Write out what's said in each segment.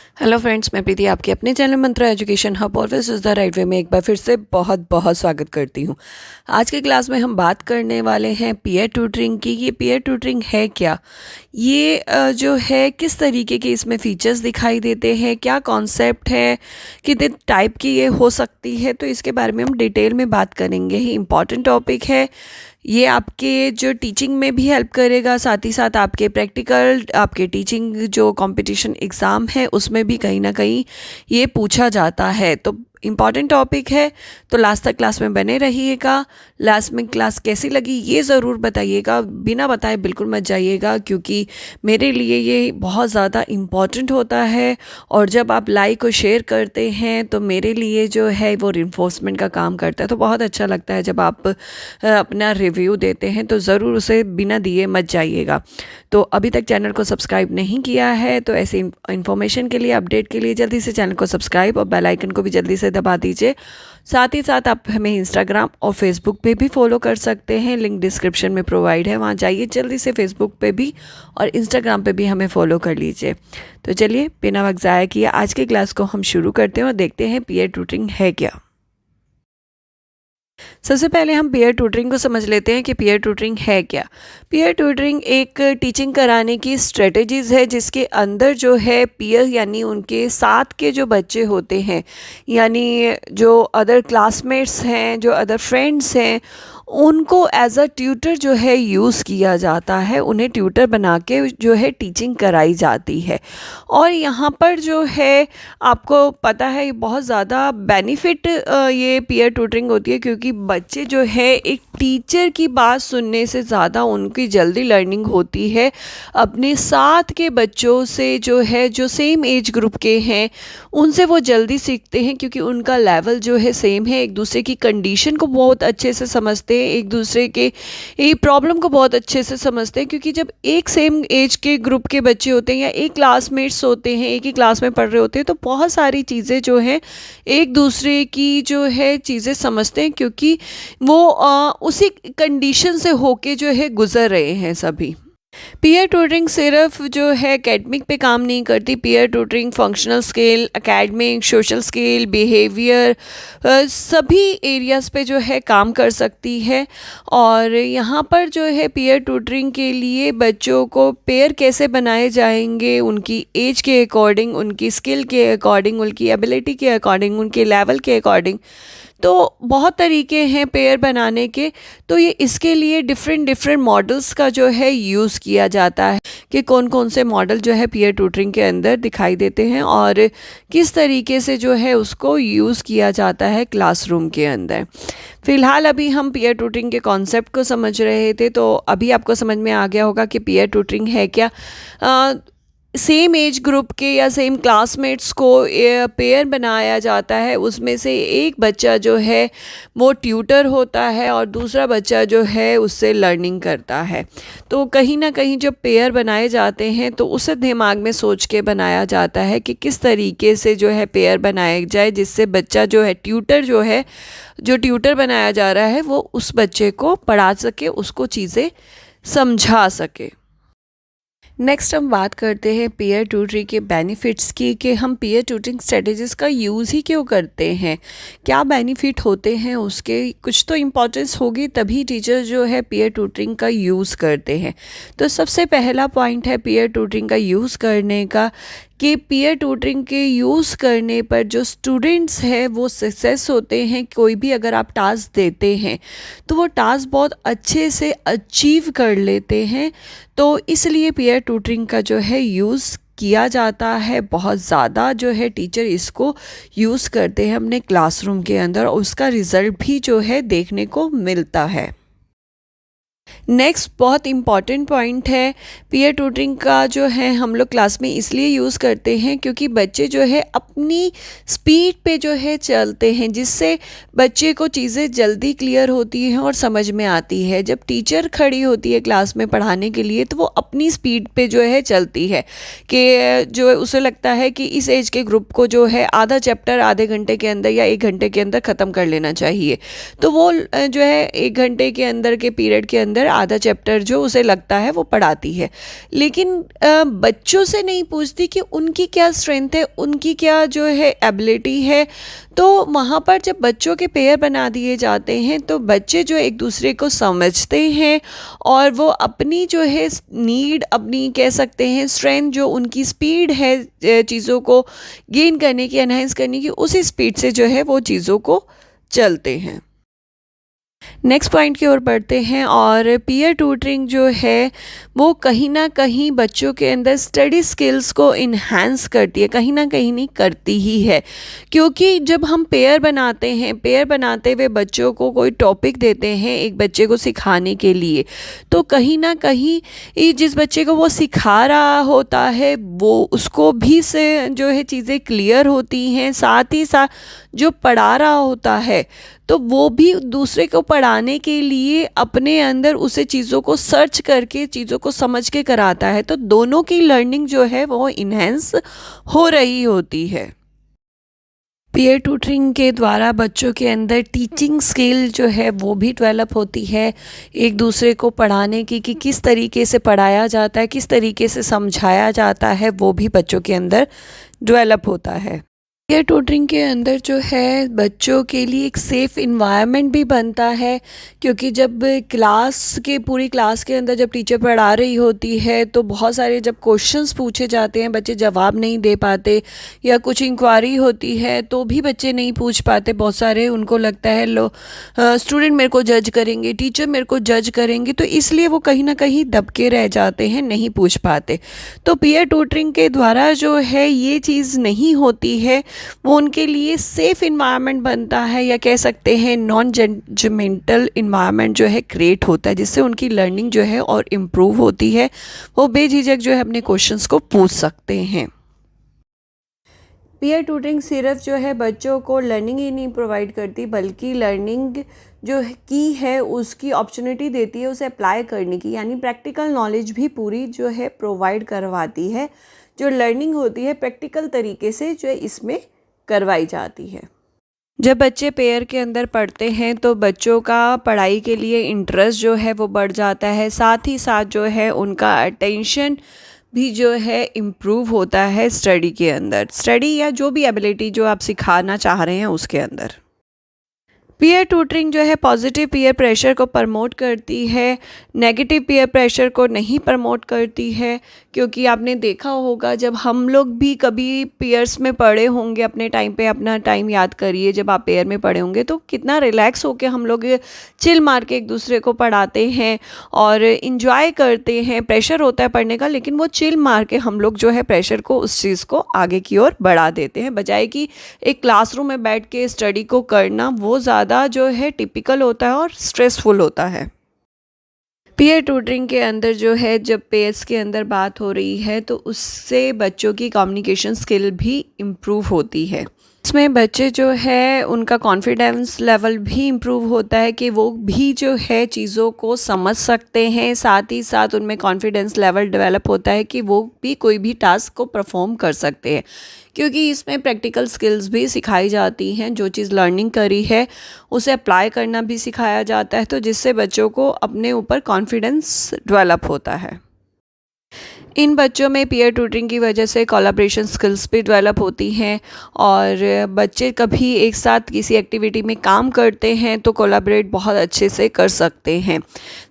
Hello friends, मैं प्रीति आपके अपने channel Mantra education hub always is the right way में एक बार फिर से बहुत बहुत स्वागत करती हूँ। आज की क्लास में हम बात करने वाले हैं पीयर ट्यूटरिंग की। ये पीयर ट्यूटरिंग है क्या, ये जो है किस तरीके के इसमें फीचर्स दिखाई देते हैं, क्या कॉन्सेप्ट है, कितने टाइप की ये हो सकती है, तो इसके बारे में हम डिटेल में बात करेंगे। ही इम्पॉर्टेंट टॉपिक है ये, आपके जो टीचिंग में भी हेल्प करेगा, साथ ही साथ आपके प्रैक्टिकल, आपके टीचिंग जो कंपटीशन एग्ज़ाम है उसमें भी कहीं ना कहीं ये पूछा जाता है। तो इम्पॉर्टेंट टॉपिक है, तो लास्ट तक क्लास में बने रहिएगा। लास्ट में क्लास कैसी लगी ये ज़रूर बताइएगा, बिना बताए बिल्कुल मत जाइएगा, क्योंकि मेरे लिए ये बहुत ज़्यादा इम्पॉर्टेंट होता है। और जब आप लाइक और शेयर करते हैं तो मेरे लिए जो है वो रिइंफोर्समेंट का काम करता है। तो बहुत अच्छा लगता है जब आप अपना रिव्यू देते हैं, तो ज़रूर उसे बिना दिए मत जाइएगा। तो अभी तक चैनल को सब्सक्राइब नहीं किया है तो ऐसी इन्फॉर्मेशन के लिए, अपडेट के लिए जल्दी से चैनल को सब्सक्राइब और बेल आइकन को भी जल्दी से दबा दीजिए। साथ ही साथ आप हमें इंस्टाग्राम और फेसबुक पे भी फॉलो कर सकते हैं, लिंक डिस्क्रिप्शन में प्रोवाइड है, वहाँ जाइए जल्दी से। फेसबुक पे भी और इंस्टाग्राम पे भी हमें फॉलो कर लीजिए। तो चलिए बिना वक्त ज़ाया किए आज की क्लास को हम शुरू करते हैं और देखते हैं पीयर ट्यूटरिंग है क्या। सबसे पहले हम पीयर ट्यूटरिंग को समझ लेते हैं कि पीयर ट्यूटरिंग है क्या। पीयर ट्यूटरिंग एक टीचिंग कराने की स्ट्रेटजीज़ है जिसके अंदर जो है पीयर यानी उनके साथ के जो बच्चे होते हैं, यानी जो अदर क्लासमेट्स हैं, जो अदर फ्रेंड्स हैं, उनको एज अ ट्यूटर जो है यूज़ किया जाता है। उन्हें ट्यूटर बना के जो है टीचिंग कराई जाती है। और यहाँ पर जो है आपको पता है ये बहुत ज़्यादा बेनिफिट ये पीयर ट्यूटरिंग होती है, क्योंकि बच्चे जो है एक टीचर की बात सुनने से ज़्यादा उनकी जल्दी लर्निंग होती है अपने साथ के बच्चों से, जो है जो सेम एज ग्रुप के हैं उनसे वो जल्दी सीखते हैं, क्योंकि उनका लेवल जो है सेम है। एक दूसरे की कंडीशन को बहुत अच्छे से समझते हैं, एक दूसरे के प्रॉब्लम को बहुत अच्छे से समझते हैं, क्योंकि जब एक सेम एज के ग्रुप के बच्चे होते हैं या एक क्लासमेट्स होते हैं, एक ही क्लास में पढ़ रहे होते हैं, तो बहुत सारी चीज़ें जो हैं एक दूसरे की जो है चीज़ें समझते हैं, क्योंकि वो उसी कंडीशन से होके जो है गुजर रहे हैं सभी। पीयर ट्यूटरिंग सिर्फ जो है एकेडमिक पे काम नहीं करती। Peer tutoring functional skill, academic, social skill, behaviour, सभी एरियाज़ पे जो है काम कर सकती है। और यहाँ पर जो है पीयर ट्यूटरिंग के लिए बच्चों को पेयर कैसे बनाए जाएंगे, उनकी एज के अकॉर्डिंग, उनकी स्किल के अकॉर्डिंग, उनकी एबिलिटी के अकॉर्डिंग, उनके लेवल के अकॉर्डिंग, तो बहुत तरीके हैं पेयर बनाने के। तो ये इसके लिए डिफरेंट मॉडल्स का जो है यूज़ किया जाता है कि कौन कौन से मॉडल जो है पीयर ट्यूटरिंग के अंदर दिखाई देते हैं और किस तरीके से जो है उसको यूज़ किया जाता है क्लासरूम के अंदर। फ़िलहाल अभी हम पीयर ट्यूटरिंग के कॉन्सेप्ट को समझ रहे थे, तो अभी आपको समझ में आ गया होगा कि पीयर ट्यूटरिंग है क्या। सेम एज ग्रुप के या सेम क्लासमेट्स को पेयर बनाया जाता है, उसमें से एक बच्चा जो है वो ट्यूटर होता है और दूसरा बच्चा जो है उससे लर्निंग करता है। तो कहीं ना कहीं जब पेयर बनाए जाते हैं तो उसे दिमाग में सोच के बनाया जाता है कि किस तरीके से जो है पेयर बनाया जाए, जिससे बच्चा जो है ट्यूटर जो है, जो ट्यूटर बनाया जा रहा है, वो उस बच्चे को पढ़ा सके, उसको चीज़ें समझा सके। नेक्स्ट हम बात करते हैं पीयर ट्यूटरिंग के बेनिफिट्स की, कि हम पीयर ट्यूटरिंग स्ट्रेटजीज़ का यूज़ ही क्यों करते हैं, क्या बेनिफिट होते हैं उसके, कुछ तो इम्पोर्टेंस होगी तभी टीचर जो है पीयर ट्यूटरिंग का यूज़ करते हैं। तो सबसे पहला पॉइंट है पीयर ट्यूटरिंग का यूज़ करने का, कि पीयर ट्यूटरिंग के यूज़ करने पर जो स्टूडेंट्स हैं वो सक्सेस होते हैं। कोई भी अगर आप टास्क देते हैं तो वो टास्क बहुत अच्छे से अचीव कर लेते हैं। तो इसलिए पीयर ट्यूटरिंग का जो है यूज़ किया जाता है, बहुत ज़्यादा जो है टीचर इसको यूज़ करते हैं अपने क्लासरूम के अंदर, और उसका रिज़ल्ट भी जो है देखने को मिलता है। नेक्स्ट बहुत इम्पॉर्टेंट पॉइंट है, पीयर ट्यूटरिंग का जो है हम लोग क्लास में इसलिए यूज़ करते हैं क्योंकि बच्चे जो है अपनी स्पीड पे जो है चलते हैं, जिससे बच्चे को चीज़ें जल्दी क्लियर होती हैं और समझ में आती है। जब टीचर खड़ी होती है क्लास में पढ़ाने के लिए तो वो अपनी स्पीड पे जो है चलती है, कि जो उसे लगता है कि इस एज के ग्रुप को जो है आधा चैप्टर आधे घंटे के अंदर या 1 घंटे के अंदर ख़त्म कर लेना चाहिए। तो वो जो है 1 घंटे के अंदर के पीरियड के अंदर टीचर आधा चैप्टर जो उसे लगता है वो पढ़ाती है, लेकिन बच्चों से नहीं पूछती कि उनकी क्या स्ट्रेंथ है, उनकी क्या जो है एबिलिटी है। तो वहाँ पर जब बच्चों के पेयर बना दिए जाते हैं तो बच्चे जो एक दूसरे को समझते हैं और वो अपनी जो है नीड, अपनी कह सकते हैं स्ट्रेंथ, जो उनकी स्पीड है चीज़ों को गेन करने की, एनहांस करने की, उसी स्पीड से जो है वो चीज़ों को चलते हैं। नेक्स्ट पॉइंट की ओर बढ़ते हैं, और पीयर ट्यूटरिंग जो है वो कहीं ना कहीं बच्चों के अंदर स्टडी स्किल्स को इन्हांस करती है, कहीं ना कहीं नहीं करती ही है, क्योंकि जब हम पेयर बनाते हैं, पेयर बनाते हुए बच्चों को कोई टॉपिक देते हैं एक बच्चे को सिखाने के लिए, तो कहीं ना कहीं जिस बच्चे को वो सिखा रहा होता है वो उसको भी से जो है चीज़ें क्लियर होती हैं, साथ ही साथ जो पढ़ा रहा होता है तो वो भी दूसरे को पढ़ाने के लिए अपने अंदर उसे चीज़ों को सर्च करके चीज़ों को समझ के कराता है, तो दोनों की लर्निंग जो है वो इन्हेंस हो रही होती है। पीयर ट्यूटरिंग के द्वारा बच्चों के अंदर टीचिंग स्किल जो है वो भी डेवलप होती है, एक दूसरे को पढ़ाने की कि किस तरीके से पढ़ाया जाता है, किस तरीके से समझाया जाता है, वो भी बच्चों के अंदर डेवलप होता है। पीयर ट्यूटरिंग के अंदर जो है बच्चों के लिए एक सेफ़ इन्वायरमेंट भी बनता है, क्योंकि जब पूरी क्लास के अंदर जब टीचर पढ़ा रही होती है तो बहुत सारे जब क्वेश्चंस पूछे जाते हैं बच्चे जवाब नहीं दे पाते, या कुछ इंक्वायरी होती है तो भी बच्चे नहीं पूछ पाते, बहुत सारे उनको लगता है स्टूडेंट मेरे को जज करेंगे, टीचर मेरे को जज करेंगे, तो इसलिए वो कहीं ना कहीं दबके रह जाते हैं, नहीं पूछ पाते। तो पीयर ट्यूटरिंग के द्वारा जो है ये चीज़ नहीं होती है, वो उनके लिए सेफ़ इन्वायरमेंट बनता है, या कह सकते हैं नॉन जजमेंटल इन्वायरमेंट जो है क्रिएट होता है, जिससे उनकी लर्निंग जो है और इम्प्रूव होती है, वो बेझिझक जो है अपने क्वेश्चंस को पूछ सकते हैं। पीयर ट्यूटरिंग सिर्फ जो है बच्चों को लर्निंग ही नहीं प्रोवाइड करती, बल्कि लर्निंग जो की है उसकी अपॉर्चुनिटी देती है उसे अप्लाई करने की, यानी प्रैक्टिकल नॉलेज भी पूरी जो है प्रोवाइड करवाती है। जो लर्निंग होती है प्रैक्टिकल तरीके से जो है इसमें करवाई जाती है। जब बच्चे पेयर के अंदर पढ़ते हैं तो बच्चों का पढ़ाई के लिए इंटरेस्ट जो है वो बढ़ जाता है, साथ ही साथ जो है उनका अटेंशन भी जो है इम्प्रूव होता है स्टडी के अंदर, स्टडी या जो भी एबिलिटी जो आप सिखाना चाह रहे हैं उसके अंदर। पीयर ट्यूटरिंग जो है पॉजिटिव पीयर प्रेशर को प्रमोट करती है, नेगेटिव पीयर प्रेशर को नहीं प्रमोट करती है, क्योंकि आपने देखा होगा जब हम लोग भी कभी पेयर्स में पढ़े होंगे अपने टाइम पे, अपना टाइम याद करिए जब आप पेयर में पढ़े होंगे तो कितना रिलैक्स होकर हम लोग चिल मार के एक दूसरे को पढ़ाते हैं और इन्जॉय करते हैं। प्रेशर होता है पढ़ने का, लेकिन वो चिल मार के हम लोग जो है प्रेशर को, उस चीज़ को आगे की ओर बढ़ा देते हैं, बजाय कि एक क्लासरूम में बैठ के स्टडी को करना वो ज़्यादा जो है टिपिकल होता है और स्ट्रेसफुल होता है। पीयर ट्यूटरिंग के अंदर जो है जब पेयर्स के अंदर बात हो रही है तो उससे बच्चों की कम्युनिकेशन स्किल भी इम्प्रूव होती है। इसमें बच्चे जो है उनका कॉन्फिडेंस लेवल भी इम्प्रूव होता है कि वो भी जो है चीज़ों को समझ सकते हैं, साथ ही साथ उनमें कॉन्फिडेंस लेवल डेवलप होता है कि वो भी कोई भी टास्क को परफॉर्म कर सकते हैं, क्योंकि इसमें प्रैक्टिकल स्किल्स भी सिखाई जाती हैं। जो चीज़ लर्निंग करी है उसे अप्लाई करना भी सिखाया जाता है, तो जिससे बच्चों को अपने ऊपर कॉन्फिडेंस डेवलप होता है। इन बच्चों में पीयर ट्यूटरिंग की वजह से कोलैबोरेशन स्किल्स भी डेवलप होती हैं, और बच्चे कभी एक साथ किसी एक्टिविटी में काम करते हैं तो कोलैबोरेट बहुत अच्छे से कर सकते हैं।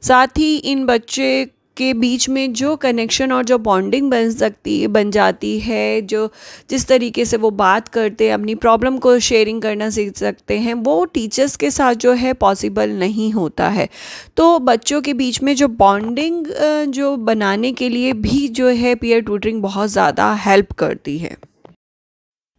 साथ ही इन बच्चे के बीच में जो कनेक्शन और जो बॉन्डिंग बन जाती है, जो जिस तरीके से वो बात करते हैं, अपनी प्रॉब्लम को शेयरिंग करना सीख सकते हैं, वो टीचर्स के साथ जो है पॉसिबल नहीं होता है। तो बच्चों के बीच में जो बॉन्डिंग जो बनाने के लिए भी जो है पीयर ट्यूटरिंग बहुत ज़्यादा हेल्प करती है।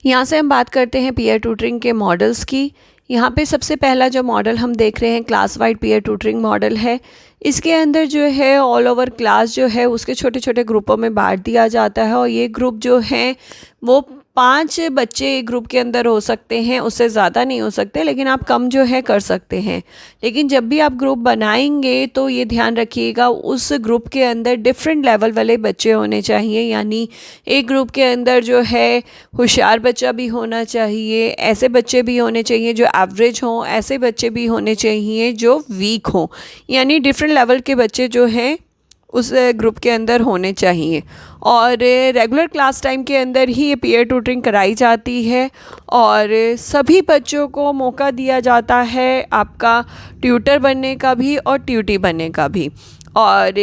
यहाँ से हम बात करते हैं पीयर ट्यूटरिंग के मॉडल्स की। यहाँ पे सबसे पहला जो मॉडल हम देख रहे हैं class wide peer tutoring model है। इसके अंदर जो है ऑल ओवर क्लास जो है उसके छोटे छोटे ग्रुपों में बांट दिया जाता है, और ये ग्रुप जो हैं वो 5 बच्चे एक ग्रुप के अंदर हो सकते हैं, उससे ज़्यादा नहीं हो सकते, लेकिन आप कम जो है कर सकते हैं। लेकिन जब भी आप ग्रुप बनाएंगे तो ये ध्यान रखिएगा उस ग्रुप के अंदर डिफरेंट लेवल वाले बच्चे होने चाहिए, यानी एक ग्रुप के अंदर जो है होशियार बच्चा भी होना चाहिए, ऐसे बच्चे भी होने चाहिए जो एवरेज हों, ऐसे बच्चे भी होने चाहिए जो वीक हों, यानी डिफरेंट लेवल के बच्चे जो हैं उस ग्रुप के अंदर होने चाहिए। और रेगुलर क्लास टाइम के अंदर ही ये पीयर ट्यूटरिंग कराई जाती है और सभी बच्चों को मौका दिया जाता है आपका ट्यूटर बनने का भी और ट्यूटी बनने का भी। और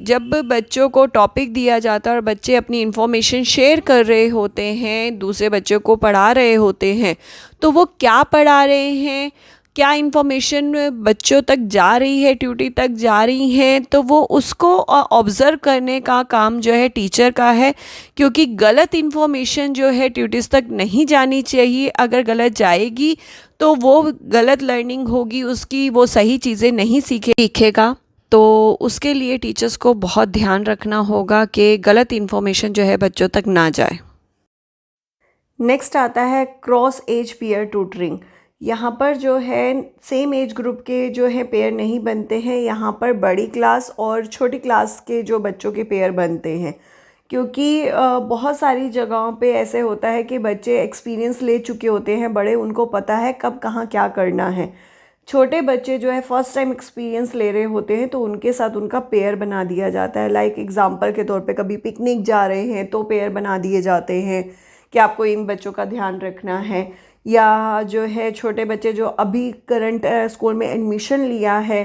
जब बच्चों को टॉपिक दिया जाता है और बच्चे अपनी इन्फॉर्मेशन शेयर कर रहे होते हैं, दूसरे बच्चों को पढ़ा रहे होते हैं, तो वो क्या पढ़ा रहे हैं, क्या इन्फॉर्मेशन बच्चों तक जा रही है, ट्यूटी तक जा रही हैं, तो वो उसको ऑब्ज़र्व करने का काम जो है टीचर का है। क्योंकि गलत इन्फॉर्मेशन जो है ट्यूटीज़ तक नहीं जानी चाहिए। अगर गलत जाएगी तो वो गलत लर्निंग होगी उसकी, वो सही चीज़ें नहीं सीखेगा। तो उसके लिए टीचर्स को बहुत ध्यान रखना होगा कि गलत इन्फॉर्मेशन जो है बच्चों तक ना जाए। नेक्स्ट आता है क्रॉस एज पीयर ट्यूटरिंग। यहाँ पर जो है सेम एज ग्रुप के जो है पेयर नहीं बनते हैं, यहाँ पर बड़ी क्लास और छोटी क्लास के जो बच्चों के पेयर बनते हैं। क्योंकि बहुत सारी जगहों पे ऐसे होता है कि बच्चे एक्सपीरियंस ले चुके होते हैं, बड़े उनको पता है कब कहाँ क्या करना है। छोटे बच्चे जो है फर्स्ट टाइम एक्सपीरियंस ले रहे होते हैं तो उनके साथ उनका पेयर बना दिया जाता है। लाइक एग्जांपल के तौर पे कभी पिकनिक जा रहे हैं तो पेयर बना दिए जाते हैं कि आपको इन बच्चों का ध्यान रखना है। या जो है छोटे बच्चे जो अभी करंट स्कूल में एडमिशन लिया है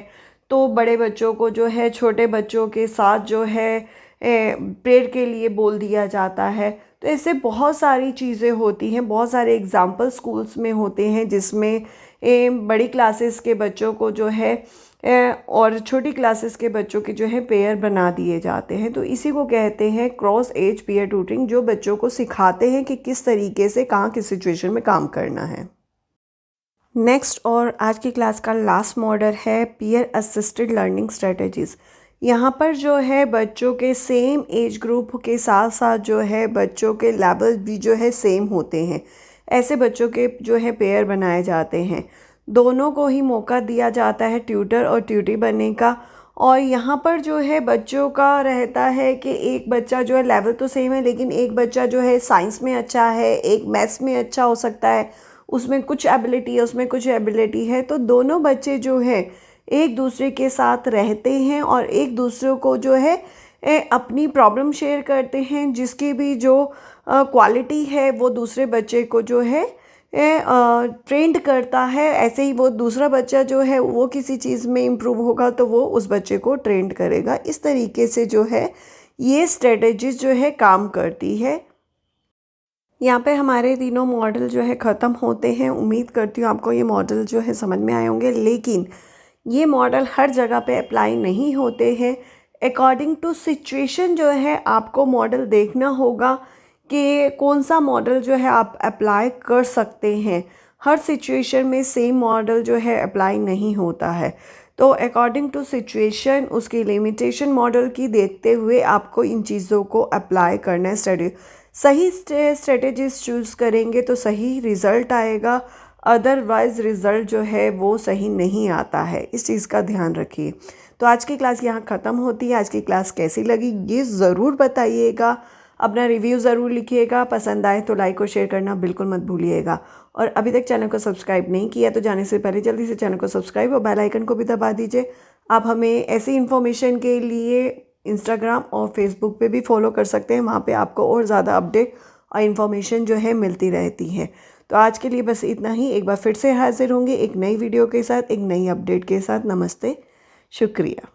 तो बड़े बच्चों को जो है छोटे बच्चों के साथ जो है प्रेयर के लिए बोल दिया जाता है। तो ऐसे बहुत सारी चीज़ें होती हैं, बहुत सारे एग्जाम्पल स्कूल्स में होते हैं जिसमें बड़ी क्लासेस के बच्चों को जो है और छोटी क्लासेस के बच्चों के जो है पेयर बना दिए जाते हैं। तो इसी को कहते हैं क्रॉस एज पीयर ट्यूटरिंग, जो बच्चों को सिखाते हैं कि किस तरीके से कहाँ किस सिचुएशन में काम करना है। नेक्स्ट और आज की क्लास का लास्ट मॉडल है पीयर असिस्टेड लर्निंग स्ट्रेटजीज़। यहाँ पर जो है बच्चों के सेम एज ग्रुप के साथ साथ जो है बच्चों के लेवल भी जो है सेम होते हैं, ऐसे बच्चों के जो है पेयर बनाए जाते हैं। दोनों को ही मौका दिया जाता है ट्यूटर और ट्यूटी बनने का। और यहाँ पर जो है बच्चों का रहता है कि एक बच्चा जो है लेवल तो सेम है, लेकिन एक बच्चा जो है साइंस में अच्छा है, एक मैथ्स में अच्छा हो सकता है, उसमें कुछ एबिलिटी है, उसमें कुछ एबिलिटी है। तो दोनों बच्चे जो है एक दूसरे के साथ रहते हैं और एक दूसरे को जो है अपनी प्रॉब्लम शेयर करते हैं, जिसकी भी जो क्वालिटी है वो दूसरे बच्चे को जो है ट्रेंड करता है। ऐसे ही वो दूसरा बच्चा जो है वो किसी चीज़ में इम्प्रूव होगा तो वो उस बच्चे को ट्रेंड करेगा। इस तरीके से जो है ये स्ट्रेटजीज जो है काम करती है। यहाँ पे हमारे तीनों मॉडल जो है ख़त्म होते हैं। उम्मीद करती हूँ आपको ये मॉडल जो है समझ में आए होंगे, लेकिन ये मॉडल हर जगह पे अप्लाई नहीं होते हैं। अकॉर्डिंग टू सिचुएशन जो है आपको मॉडल देखना होगा कि कौन सा मॉडल जो है आप अप्लाई कर सकते हैं। हर सिचुएशन में सेम मॉडल जो है अप्लाई नहीं होता है। तो अकॉर्डिंग टू सिचुएशन उसकी लिमिटेशन मॉडल की देखते हुए आपको इन चीज़ों को अप्लाई करना है। सही स्ट्रेटजीज चूज़ करेंगे तो सही रिज़ल्ट आएगा, अदरवाइज़ रिज़ल्ट जो है वो सही नहीं आता है। इस चीज़ का ध्यान रखिए। तो आज की क्लास यहाँ ख़त्म होती है। आज की क्लास कैसी लगी ये ज़रूर बताइएगा, अपना रिव्यू ज़रूर लिखिएगा। पसंद आए तो लाइक और शेयर करना बिल्कुल मत भूलिएगा। और अभी तक चैनल को सब्सक्राइब नहीं किया तो जाने से पहले जल्दी से चैनल को सब्सक्राइब और बेल आइकन को भी दबा दीजिए। आप हमें ऐसी इन्फॉर्मेशन के लिए इंस्टाग्राम और फेसबुक पे भी फॉलो कर सकते हैं, वहाँ पे आपको और ज़्यादा अपडेट और इन्फॉर्मेशन जो है मिलती रहती है। तो आज के लिए बस इतना ही। एक बार फिर से हाजिर होंगे एक नई वीडियो के साथ, एक नई अपडेट के साथ। नमस्ते, शुक्रिया।